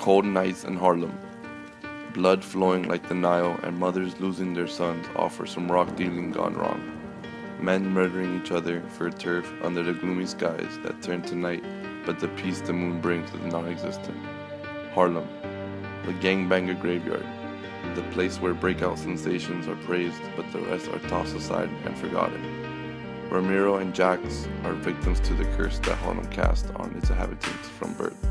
Cold nights in Harlem, blood flowing like the Nile and mothers losing their sons, all for some rock dealing gone wrong. Men murdering each other for turf under the gloomy skies that turn to night, but the peace the moon brings is non-existent. Harlem, the gangbanger graveyard, the place where breakout sensations are praised but the rest are tossed aside and forgotten. Ramiro and Jax are victims to the curse that Harlem cast on its inhabitants from birth,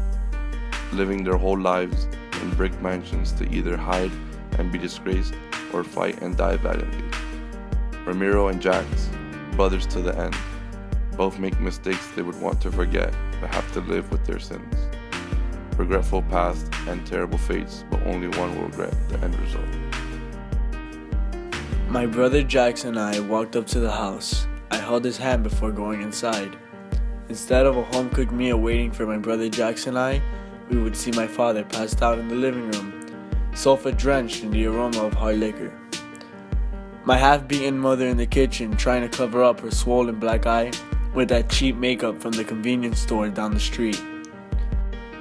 living their whole lives in brick mansions to either hide and be disgraced or fight and die valiantly. Ramiro and Jax, brothers to the end, both make mistakes they would want to forget but have to live with their sins. Regretful past and terrible fates, but only one will regret the end result. My brother Jax and I walked up to the house. I held his hand before going inside. Instead of a home-cooked meal waiting for my brother Jax and I, we would see my father passed out in the living room, sulfur-drenched in the aroma of hard liquor. My half-beaten mother in the kitchen trying to cover up her swollen black eye with that cheap makeup from the convenience store down the street.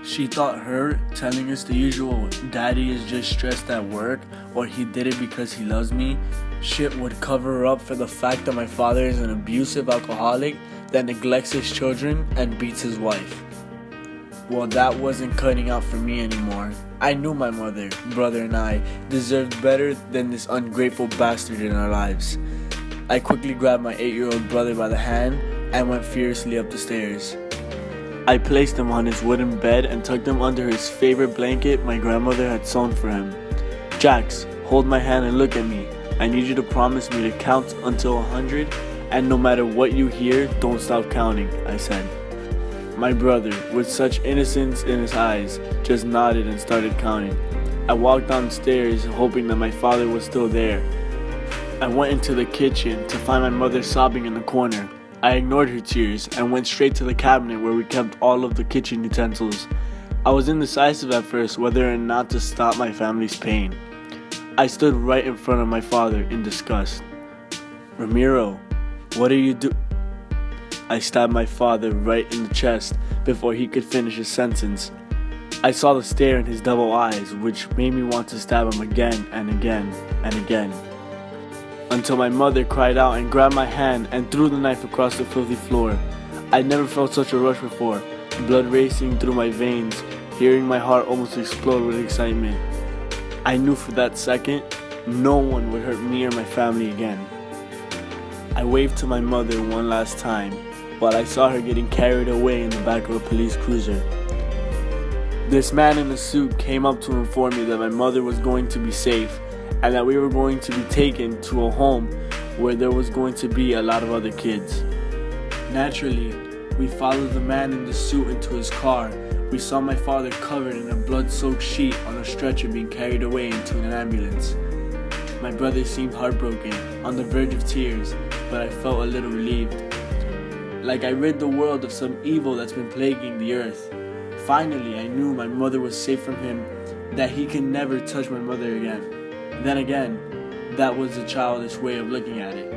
She thought her telling us the usual "daddy is just stressed at work" or "he did it because he loves me" shit would cover her up for the fact that my father is an abusive alcoholic that neglects his children and beats his wife. Well, that wasn't cutting out for me anymore. I knew my mother, brother, and I deserved better than this ungrateful bastard in our lives. I quickly grabbed my 8-year-old brother by the hand and went furiously up the stairs. I placed him on his wooden bed and tucked him under his favorite blanket my grandmother had sewn for him. "Jax, hold my hand and look at me. I need you to promise me to count until 100, and no matter what you hear, don't stop counting," I said. My brother, with such innocence in his eyes, just nodded and started counting. I walked downstairs, hoping that my father was still there. I went into the kitchen to find my mother sobbing in the corner. I ignored her tears and went straight to the cabinet where we kept all of the kitchen utensils. I was indecisive at first whether or not to stop my family's pain. I stood right in front of my father in disgust. "Ramiro, what are you doing?" I stabbed my father right in the chest before he could finish his sentence. I saw the stare in his double eyes, which made me want to stab him again and again and again, until my mother cried out and grabbed my hand and threw the knife across the filthy floor. I'd never felt such a rush before, blood racing through my veins, hearing my heart almost explode with excitement. I knew for that second, no one would hurt me or my family again. I waved to my mother one last time, while I saw her getting carried away in the back of a police cruiser. This man in a suit came up to inform me that my mother was going to be safe, and that we were going to be taken to a home where there was going to be a lot of other kids. Naturally, we followed the man in the suit into his car. We saw my father covered in a blood-soaked sheet on a stretcher being carried away into an ambulance. My brother seemed heartbroken, on the verge of tears, but I felt a little relieved. Like I rid the world of some evil that's been plaguing the earth. Finally, I knew my mother was safe from him, that he can never touch my mother again. Then again, that was a childish way of looking at it.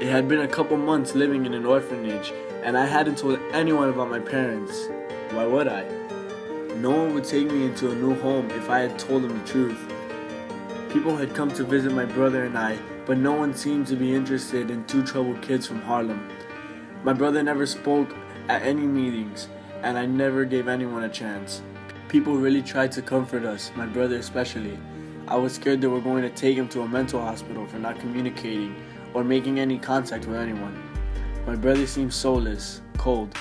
It had been a couple months living in an orphanage, and I hadn't told anyone about my parents. Why would I? No one would take me into a new home if I had told them the truth. People had come to visit my brother and I, but no one seemed to be interested in two troubled kids from Harlem. My brother never spoke at any meetings, and I never gave anyone a chance. People really tried to comfort us, my brother especially. I was scared they were going to take him to a mental hospital for not communicating or making any contact with anyone. My brother seemed soulless, cold.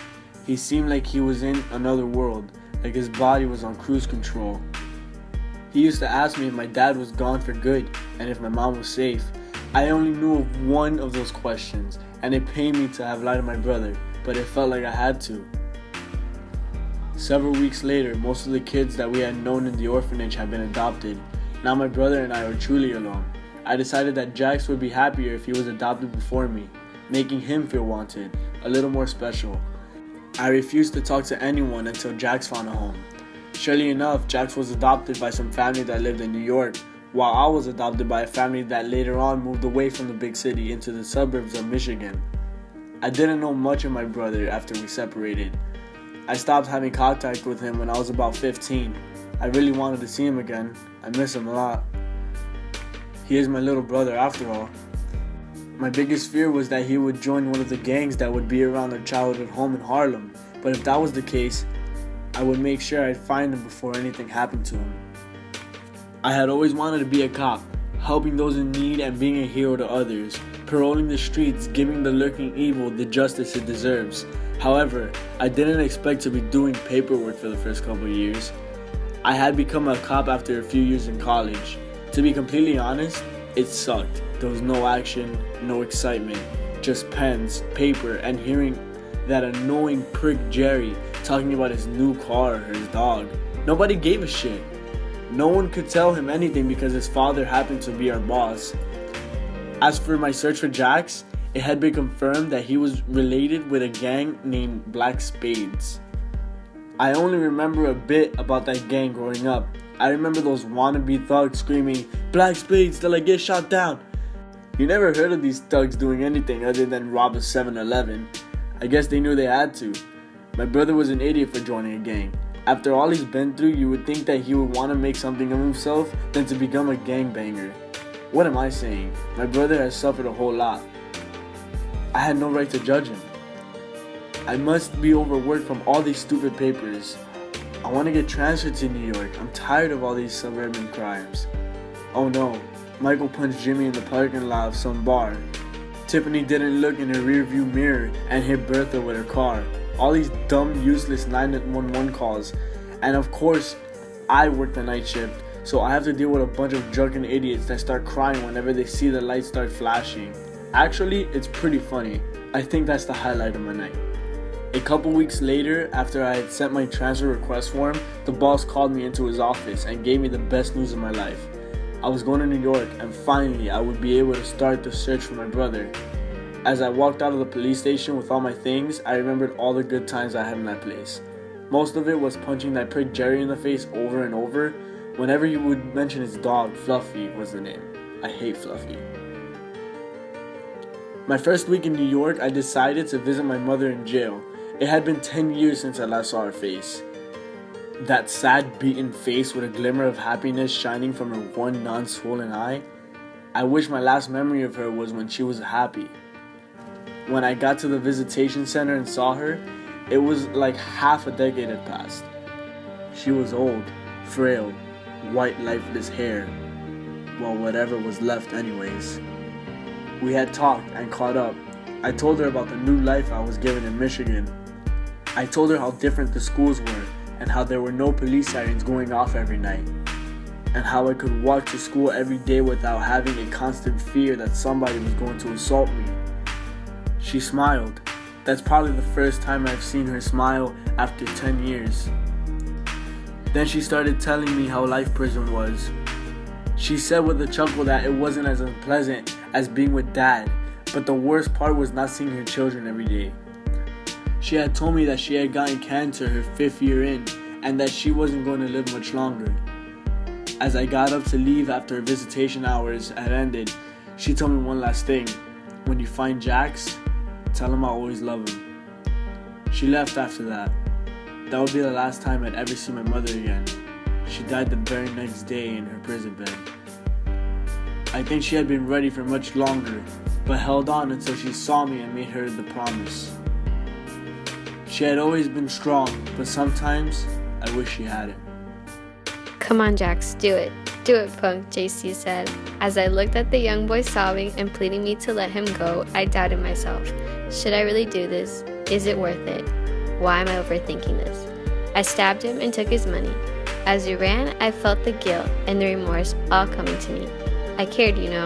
He seemed like he was in another world, like his body was on cruise control. He used to ask me if my dad was gone for good and if my mom was safe. I only knew of one of those questions, and it pained me to have lied to my brother, but it felt like I had to. Several weeks later, most of the kids that we had known in the orphanage had been adopted. Now my brother and I were truly alone. I decided that Jax would be happier if he was adopted before me, making him feel wanted, a little more special. I refused to talk to anyone until Jax found a home. Surely enough, Jax was adopted by some family that lived in New York, while I was adopted by a family that later on moved away from the big city into the suburbs of Michigan. I didn't know much of my brother after we separated. I stopped having contact with him when I was about 15. I really wanted to see him again. I miss him a lot. He is my little brother after all. My biggest fear was that he would join one of the gangs that would be around their childhood home in Harlem. But if that was the case, I would make sure I'd find him before anything happened to him. I had always wanted to be a cop, helping those in need and being a hero to others, patrolling the streets, giving the lurking evil the justice it deserves. However, I didn't expect to be doing paperwork for the first couple of years. I had become a cop after a few years in college. To be completely honest, it sucked. There was no action, no excitement, just pens, paper, and hearing that annoying prick Jerry talking about his new car or his dog. Nobody gave a shit. No one could tell him anything because his father happened to be our boss. As for my search for Jax, it had been confirmed that he was related with a gang named Black Spades. I only remember a bit about that gang growing up. I remember those wannabe thugs screaming, "Black Spades till I get shot down." You never heard of these thugs doing anything other than rob a 7-Eleven. I guess they knew they had to. My brother was an idiot for joining a gang. After all he's been through, you would think that he would want to make something of himself than to become a gangbanger. What am I saying? My brother has suffered a whole lot. I had no right to judge him. I must be overworked from all these stupid papers. I want to get transferred to New York. I'm tired of all these suburban crimes. Oh no, Michael punched Jimmy in the parking lot of some bar. Tiffany didn't look in her rearview mirror and hit Bertha with her car. All these dumb, useless 911 calls. And of course, I work the night shift, so I have to deal with a bunch of drunken idiots that start crying whenever they see the lights start flashing. Actually, it's pretty funny. I think that's the highlight of my night. A couple weeks later, after I had sent my transfer request form, the boss called me into his office and gave me the best news of my life. I was going to New York, and finally I would be able to start the search for my brother. As I walked out of the police station with all my things, I remembered all the good times I had in that place. Most of it was punching that prick Jerry in the face over and over. Whenever he would mention his dog, Fluffy was the name. I hate Fluffy. My first week in New York, I decided to visit my mother in jail. It had been 10 years since I last saw her face. That sad, beaten face with a glimmer of happiness shining from her one non-swollen eye. I wish my last memory of her was when she was happy. When I got to the visitation center and saw her, it was like half a decade had passed. She was old, frail, white lifeless hair. Well, whatever was left anyways. We had talked and caught up. I told her about the new life I was given in Michigan. I told her how different the schools were and how there were no police sirens going off every night, and how I could walk to school every day without having a constant fear that somebody was going to assault me. She smiled. That's probably the first time I've seen her smile after 10 years. Then she started telling me how life prison was. She said with a chuckle that it wasn't as unpleasant as being with Dad, but the worst part was not seeing her children every day. She had told me that she had gotten cancer her 5th year in, and that she wasn't going to live much longer. As I got up to leave after her visitation hours had ended, she told me one last thing. When you find Jax, tell him I always love him. She left after that. That would be the last time I'd ever see my mother again. She died the very next day in her prison bed. I think she had been ready for much longer, but held on until she saw me and made her the promise. She had always been strong, but sometimes I wish she hadn't. "Come on, Jax, do it. Do it, punk," JC said. As I looked at the young boy sobbing and pleading me to let him go, I doubted myself. Should I really do this? Is it worth it? Why am I overthinking this? I stabbed him and took his money. As we ran, I felt the guilt and the remorse all coming to me. I cared, you know.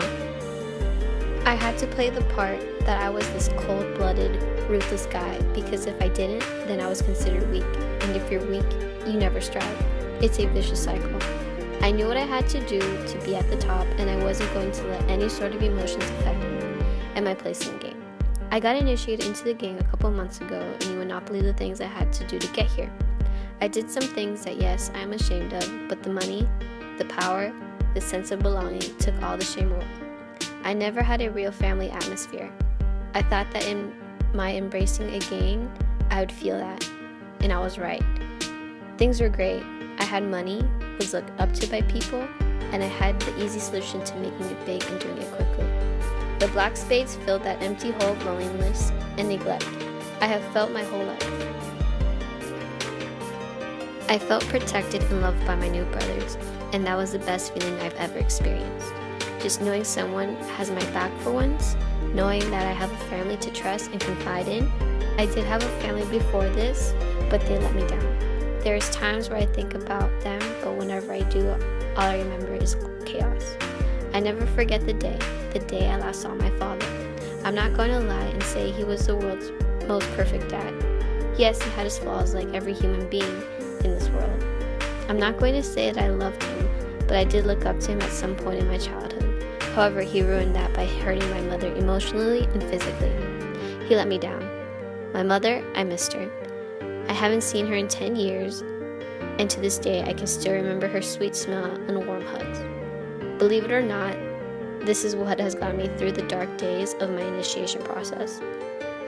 I had to play the part that I was this cold-blooded, ruthless guy, because if I didn't, then I was considered weak. And if you're weak, you never strive. It's a vicious cycle. I knew what I had to do to be at the top, and I wasn't going to let any sort of emotions affect me and my place in the game. I got initiated into the gang a couple months ago, and you would not believe the things I had to do to get here. I did some things that, yes, I am ashamed of, but the money, the power, the sense of belonging took all the shame away. I never had a real family atmosphere. I thought that in my embracing a gang, I would feel that. and I was right. Things were great. I had money, was looked up to by people, and I had the easy solution to making it big and doing it quickly. The black spades filled that empty hole of loneliness and neglect I have felt my whole life. I felt protected and loved by my new brothers, and that was the best feeling I've ever experienced. Just knowing someone has my back for once, knowing that I have a family to trust and confide in. I did have a family before this, but they let me down. There's times where I think about them, but whenever I do, all I remember is chaos. I never forget the day I last saw my father. I'm not going to lie and say he was the world's most perfect dad. Yes, he had his flaws like every human being in this world. I'm not going to say that I loved him, but I did look up to him at some point in my childhood. However, he ruined that by hurting my mother emotionally and physically. He let me down. My mother, I missed her. I haven't seen her in 10 years, and to this day I can still remember her sweet smell and warm hugs. Believe it or not, this is what has gotten me through the dark days of my initiation process.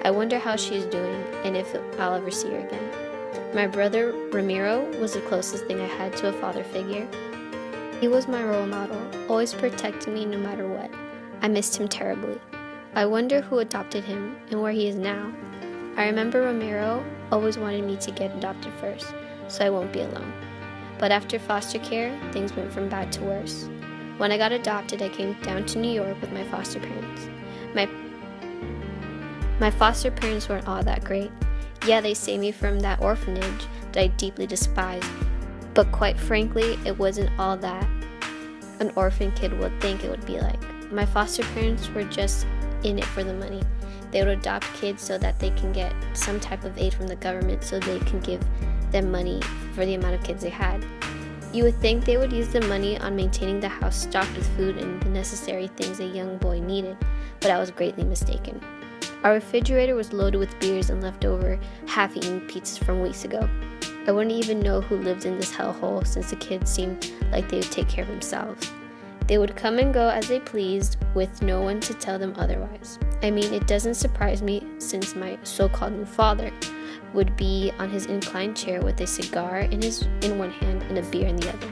I wonder how she's doing and if I'll ever see her again. My brother Ramiro was the closest thing I had to a father figure. He was my role model, always protecting me no matter what. I missed him terribly. I wonder who adopted him and where he is now. I remember Ramiro always wanted me to get adopted first, so I won't be alone. But after foster care, things went from bad to worse. When I got adopted, I came down to New York with my foster parents. My foster parents weren't all that great. Yeah, they saved me from that orphanage that I deeply despised. But quite frankly, it wasn't all that an orphan kid would think it would be like. My foster parents were just in it for the money. They would adopt kids so that they can get some type of aid from the government so they can give them money for the amount of kids they had. You would think they would use the money on maintaining the house stocked with food and the necessary things a young boy needed, but I was greatly mistaken. Our refrigerator was loaded with beers and leftover half-eaten pizzas from weeks ago. I wouldn't even know who lived in this hellhole since the kids seemed like they would take care of themselves. They would come and go as they pleased with no one to tell them otherwise. I mean, it doesn't surprise me since my so-called new father would be on his inclined chair with a cigar in one hand and a beer in the other.